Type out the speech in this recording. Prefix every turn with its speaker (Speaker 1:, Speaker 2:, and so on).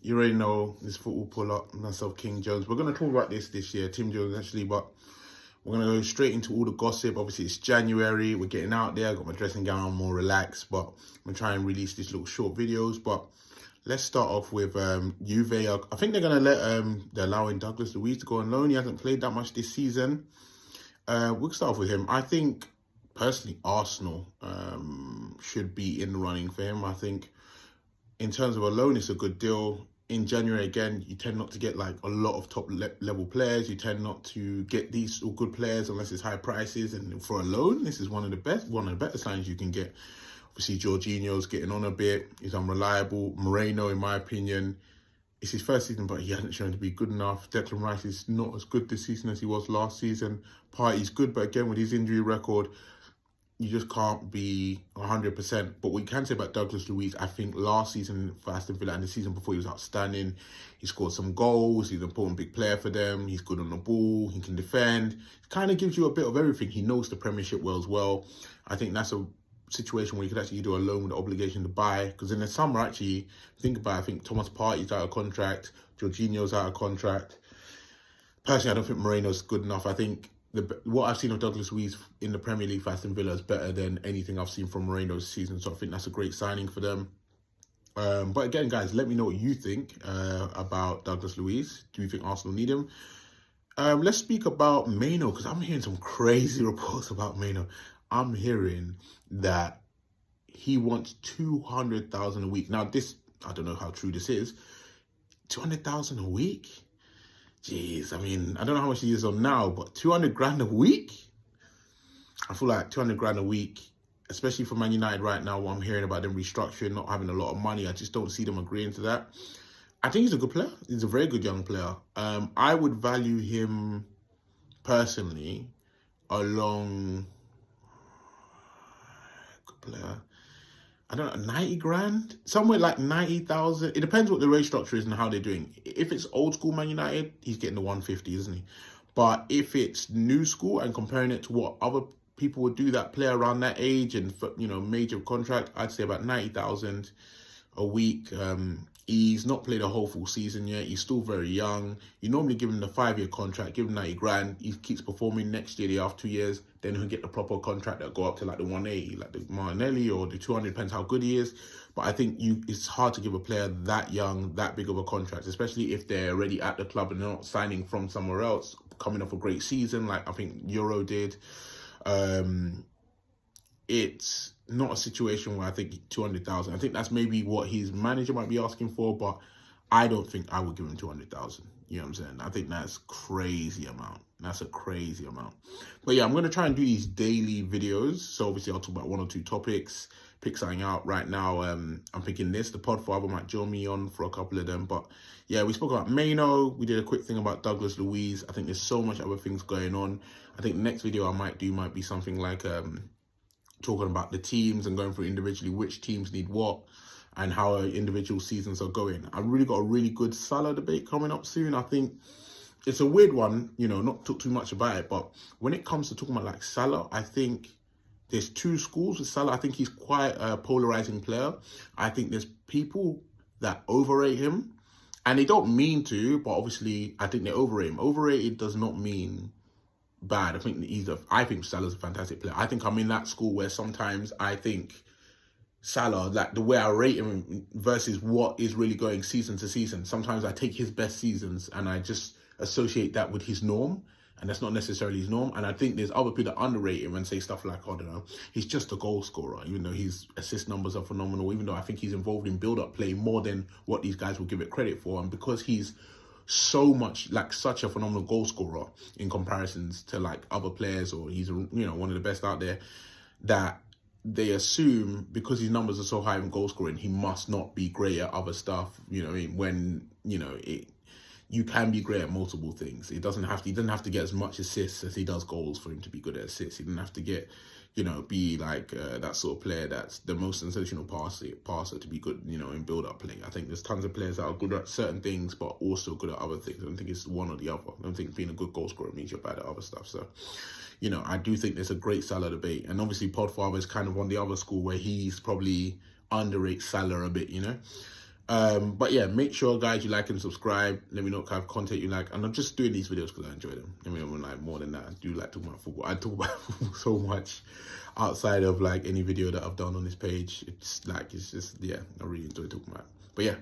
Speaker 1: You already know this football pull-up, myself, King Jones. We're going to talk about this year, Tim Jones actually, but we're going to go straight into all the gossip. Obviously, it's January. We're getting out there. I got my dressing gown on, more relaxed, but I'm going to try and release these little short videos. But let's start off with Juve. I think they're going to they're allowing Douglas Luiz to go on loan. He hasn't played that much this season. We'll start off with him. I think, personally, Arsenal should be in the running for him. I think in terms of a loan, it's a good deal. In January, again, you tend not to get like a lot of top level players. You tend not to get these good players unless it's high prices. And for a loan, this is one of the better signings you can get. Obviously, Jorginho's getting on a bit. He's unreliable. Maino, in my opinion, it's his first season, but he hasn't shown to be good enough. Declan Rice is not as good this season as he was last season. Partey's good, but again, with his injury record, you just can't be 100%. But what you can say about Douglas Luiz, I think last season for Aston Villa and the season before, he was outstanding. He scored some goals. He's an important big player for them. He's good on the ball. He can defend. It kind of gives you a bit of everything. He knows the Premiership well as well. I think that's a situation where you could actually do a loan with the obligation to buy. Because in the summer, actually, think about it, I think Thomas Partey's out of contract. Jorginho's out of contract. Personally, I don't think Moreno's good enough. I think what I've seen of Douglas Luiz in the Premier League for Aston Villa is better than anything I've seen from Moreno this season. So I think that's a great signing for them. But again, guys, let me know what you think about Douglas Luiz. Do you think Arsenal need him? Let's speak about Maino, because I'm hearing some crazy reports about Maino. I'm hearing that he wants 200,000 a week. Now, this, I don't know how true this is. 200,000 a week? Jeez, I mean, I don't know how much he is on now, but 200 grand a week? I feel like 200 grand a week, especially for Man United right now, what I'm hearing about them restructuring, not having a lot of money, I just don't see them agreeing to that. I think he's a good player. He's a very good young player. I would value him personally along... Good player. I don't know, 90 grand? Somewhere like 90,000. It depends what the rate structure is and how they're doing. If it's old school Man United, he's getting the 150, isn't he? But if it's new school and comparing it to what other people would do that play around that age and, you know, major contract, I'd say about 90,000 a week. He's not played a whole full season yet. He's still very young. You normally give him the 5-year contract, give him 90 grand. He keeps performing next year, the after 2 years. Then he'll get the proper contract that go up to like the 180, like the Martinelli or the 200, depends how good he is. But I think it's hard to give a player that young, that big of a contract, especially if they're already at the club and they're not signing from somewhere else, coming off a great season, like I think Euro did. It's not a situation where I think 200,000. I think that's maybe what his manager might be asking for, but I don't think I would give him 200,000. You know what I'm saying? I think that's crazy amount. That's a crazy amount. But yeah, I'm going to try and do these daily videos. So obviously I'll talk about 1 or 2 topics, pick something out. Right now, I'm picking this. The Podfather might join me on for a couple of them. But yeah, we spoke about Maino. We did a quick thing about Douglas Luiz. I think there's so much other things going on. I think the next video I might do might be something like talking about the teams and going through individually which teams need what and how individual seasons are going. I really got a really good Salah debate coming up soon. I think it's a weird one, you know, not talk too much about it, but when it comes to talking about like Salah, I think there's 2 schools with Salah. I think he's quite a polarizing player. I think there's people that overrate him, and they don't mean to, but obviously I think they overrate him. Overrated does not mean bad. I think Salah's a fantastic player. I think I'm in that school where sometimes I think Salah, like the way I rate him versus what is really going season to season, sometimes I take his best seasons and I just associate that with his norm, and that's not necessarily his norm. And I think there's other people that underrate him and say stuff like, I don't know, he's just a goal scorer, even though his assist numbers are phenomenal, even though I think he's involved in build-up play more than what these guys will give it credit for. And because he's so much like such a phenomenal goal scorer in comparisons to like other players, or he's, you know, one of the best out there, that they assume because his numbers are so high in goal scoring, he must not be great at other stuff. You know what I mean? When, you know, you can be great at multiple things. He doesn't have to get as much assists as he does goals for him to be good at assists. He doesn't have to get, you know, be like that sort of player that's the most sensational passer to be good, you know, in build-up play. I think there's tons of players that are good at certain things, but also good at other things. I don't think it's one or the other. I don't think being a good goal scorer means you're bad at other stuff. So, you know, I do think there's a great Salah debate. And obviously Podfather is kind of on the other school where he's probably underrates Salah a bit, you know. But yeah, make sure, guys, you like and subscribe. Let me know what kind of content you like. And I'm just doing these videos because I enjoy them. I mean, I'm like more than that. I do like talking about football. I talk about football so much outside of like any video that I've done on this page. It's like, it's just, yeah, I really enjoy talking about it. But yeah,